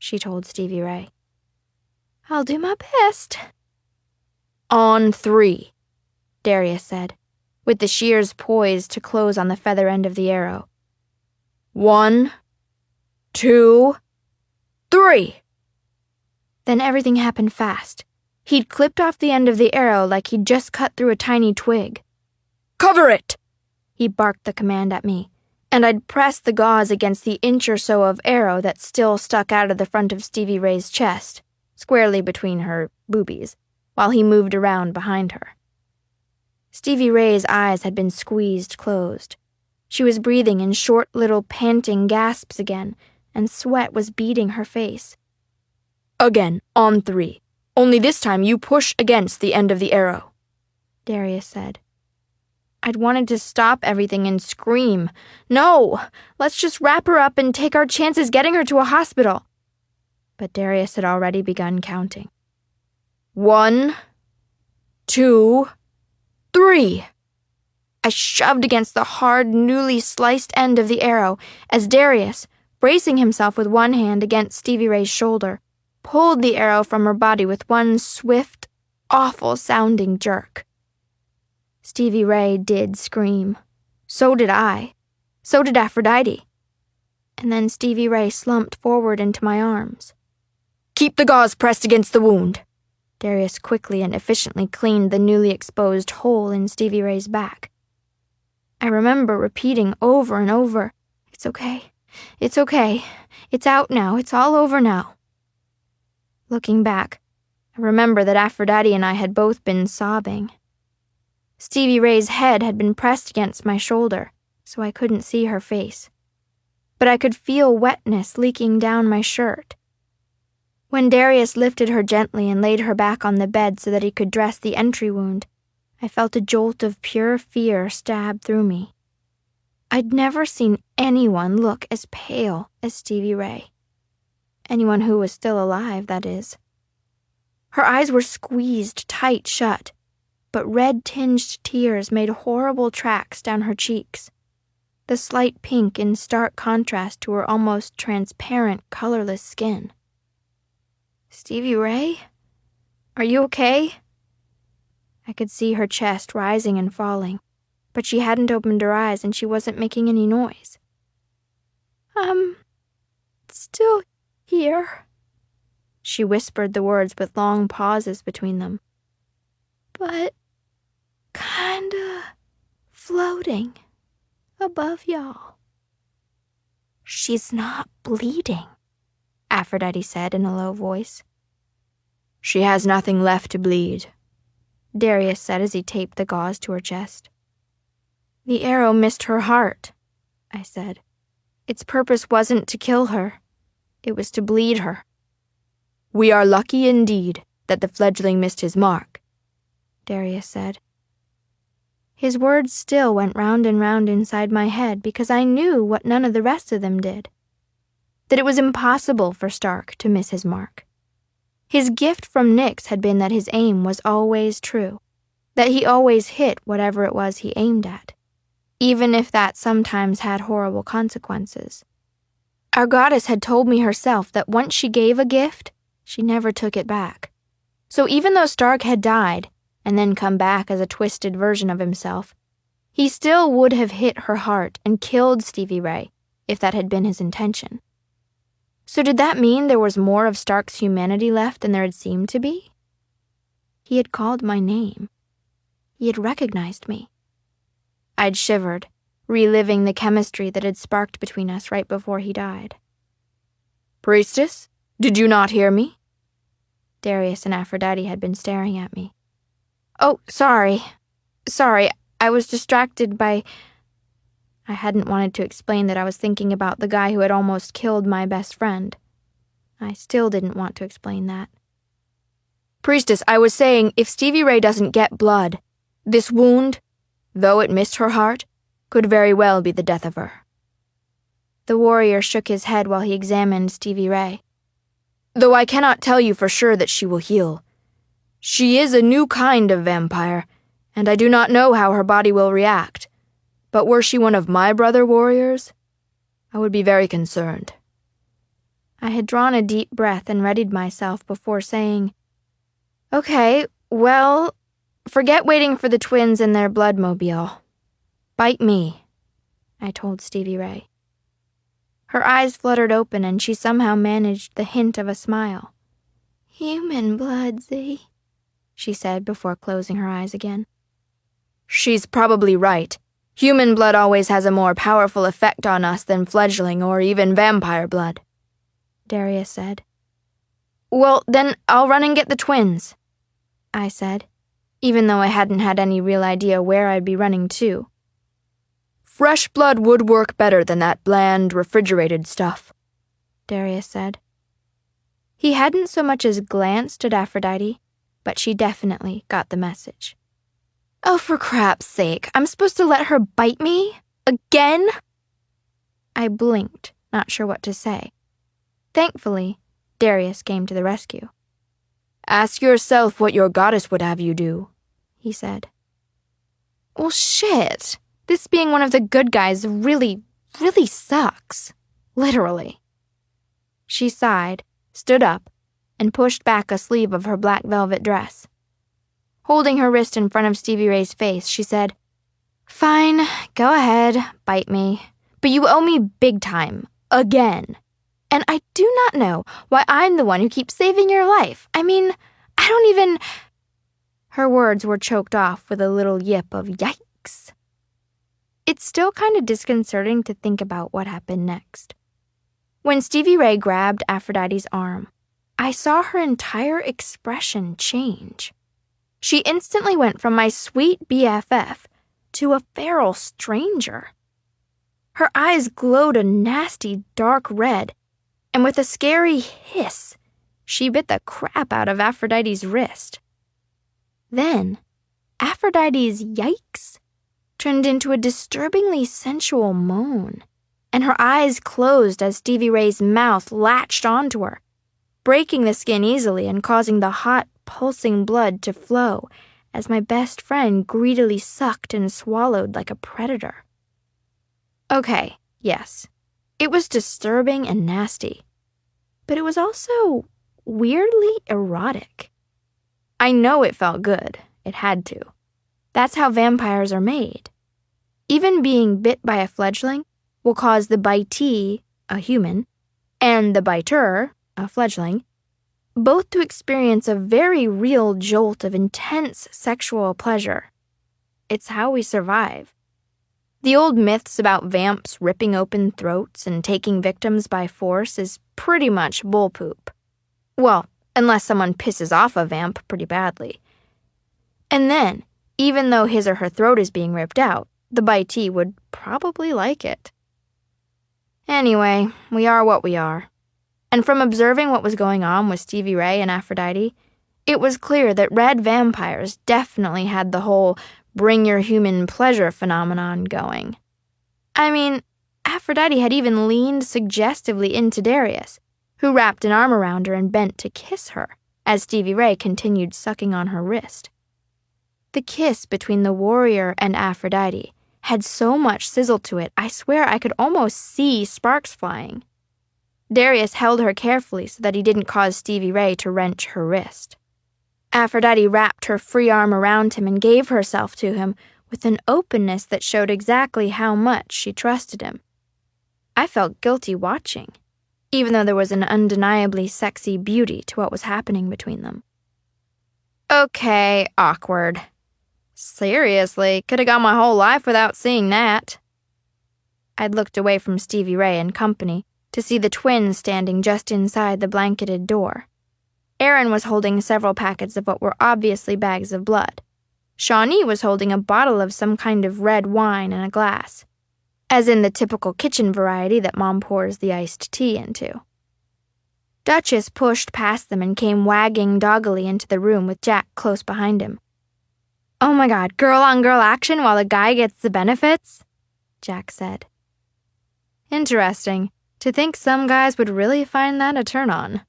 she told Stevie Ray. "I'll do my best." "On 3, Darius said, with the shears poised to close on the feather end of the arrow. 1, 2, 3. Then everything happened fast. He'd clipped off the end of the arrow like he'd just cut through a tiny twig. "Cover it!" he barked the command at me, and I'd pressed the gauze against the inch or so of arrow that still stuck out of the front of Stevie Ray's chest, squarely between her boobies, while he moved around behind her. Stevie Ray's eyes had been squeezed closed. She was breathing in short little panting gasps again, and sweat was beading her face. "Again, on 3. Only this time you push against the end of the arrow," Darius said. I'd wanted to stop everything and scream, "No! Let's just wrap her up and take our chances getting her to a hospital." But Darius had already begun counting. 1, 2, 3. I shoved against the hard, newly sliced end of the arrow as Darius, bracing himself with one hand against Stevie Ray's shoulder, pulled the arrow from her body with one swift, awful-sounding jerk. Stevie Ray did scream. So did I. So did Aphrodite. And then Stevie Ray slumped forward into my arms. "Keep the gauze pressed against the wound." Darius quickly and efficiently cleaned the newly exposed hole in Stevie Ray's back. I remember repeating over and over, "It's okay. It's okay. It's out now. It's all over now." Looking back, I remember that Aphrodite and I had both been sobbing. Stevie Ray's head had been pressed against my shoulder, so I couldn't see her face. But I could feel wetness leaking down my shirt. When Darius lifted her gently and laid her back on the bed so that he could dress the entry wound, I felt a jolt of pure fear stab through me. I'd never seen anyone look as pale as Stevie Ray. Anyone who was still alive, that is. Her eyes were squeezed tight shut, but red-tinged tears made horrible tracks down her cheeks, the slight pink in stark contrast to her almost transparent, colorless skin. "Stevie Ray? Are you okay?" I could see her chest rising and falling, but she hadn't opened her eyes and she wasn't making any noise. "I'm still here," she whispered the words with long pauses between them. "But kinda floating above y'all." "She's not bleeding," Aphrodite said in a low voice. "She has nothing left to bleed," Darius said as he taped the gauze to her chest. "The arrow missed her heart," I said. "Its purpose wasn't to kill her. It was to bleed her." "We are lucky indeed that the fledgling missed his mark," Darius said. His words still went round and round inside my head because I knew what none of the rest of them did. That it was impossible for Stark to miss his mark. His gift from Nyx had been that his aim was always true, that he always hit whatever it was he aimed at, even if that sometimes had horrible consequences. Our goddess had told me herself that once she gave a gift, she never took it back. So even though Stark had died, and then come back as a twisted version of himself, he still would have hit her heart and killed Stevie Ray if that had been his intention. So did that mean there was more of Stark's humanity left than there had seemed to be? He had called my name. He had recognized me. I'd shivered, reliving the chemistry that had sparked between us right before he died. "Priestess, did you not hear me?" Darius and Aphrodite had been staring at me. "Oh, sorry, I was distracted by..." I hadn't wanted to explain that I was thinking about the guy who had almost killed my best friend. I still didn't want to explain that. "Priestess, I was saying, if Stevie Ray doesn't get blood, this wound, though it missed her heart, could very well be the death of her." The warrior shook his head while he examined Stevie Ray. "Though I cannot tell you for sure that she will heal. She is a new kind of vampire, and I do not know how her body will react. But were she one of my brother warriors, I would be very concerned." I had drawn a deep breath and readied myself before saying, "Okay, well, forget waiting for the twins in their bloodmobile. Bite me," I told Stevie Ray. Her eyes fluttered open and she somehow managed the hint of a smile. "Human blood, Z," she said before closing her eyes again. "She's probably right. Human blood always has a more powerful effect on us than fledgling or even vampire blood," Darius said. "Well, then I'll run and get the twins," I said, even though I hadn't had any real idea where I'd be running to. "Fresh blood would work better than that bland, refrigerated stuff," Darius said. He hadn't so much as glanced at Aphrodite, but she definitely got the message. "Oh, for crap's sake, I'm supposed to let her bite me? Again?" I blinked, not sure what to say. Thankfully, Darius came to the rescue. "Ask yourself what your goddess would have you do," he said. Well, shit. This being one of the good guys really sucks. Literally. She sighed, stood up, and pushed back a sleeve of her black velvet dress. Holding her wrist in front of Stevie Ray's face, she said, "Fine, go ahead, bite me. But you owe me big time. Again. And I do not know why I'm the one who keeps saving your life. I mean, I don't even..." Her words were choked off with a little yip of yikes. It's still kind of disconcerting to think about what happened next. When Stevie Ray grabbed Aphrodite's arm, I saw her entire expression change. She instantly went from my sweet BFF to a feral stranger. Her eyes glowed a nasty dark red, and with a scary hiss, she bit the crap out of Aphrodite's wrist. Then, Aphrodite's yikes turned into a disturbingly sensual moan, and her eyes closed as Stevie Ray's mouth latched onto her, breaking the skin easily and causing the hot, pulsing blood to flow as my best friend greedily sucked and swallowed like a predator. Okay, yes, it was disturbing and nasty, but it was also weirdly erotic. I know it felt good. It had to. That's how vampires are made. Even being bit by a fledgling will cause the bitee, a human, and the biter, a fledgling, both to experience a very real jolt of intense sexual pleasure. It's how we survive. The old myths about vamps ripping open throats and taking victims by force is pretty much bullpoop. Well, unless someone pisses off a vamp pretty badly. And then, even though his or her throat is being ripped out, the bitee would probably like it. Anyway, we are what we are. And from observing what was going on with Stevie Ray and Aphrodite, it was clear that red vampires definitely had the whole bring your human pleasure phenomenon going. I mean, Aphrodite had even leaned suggestively into Darius, who wrapped an arm around her and bent to kiss her, as Stevie Ray continued sucking on her wrist. The kiss between the warrior and Aphrodite had so much sizzle to it, I swear I could almost see sparks flying. Darius held her carefully so that he didn't cause Stevie Ray to wrench her wrist. Aphrodite wrapped her free arm around him and gave herself to him with an openness that showed exactly how much she trusted him. I felt guilty watching, even though there was an undeniably sexy beauty to what was happening between them. Okay, awkward. Seriously, could have gone my whole life without seeing that. I'd looked away from Stevie Ray and company to see the twins standing just inside the blanketed door. Aaron was holding several packets of what were obviously bags of blood. Shawnee was holding a bottle of some kind of red wine in a glass, as in the typical kitchen variety that Mom pours the iced tea into. Duchess pushed past them and came wagging doggily into the room with Jack close behind him. "Oh my God, girl-on-girl action while the guy gets the benefits?" Jack said. Interesting. To think some guys would really find that a turn-on.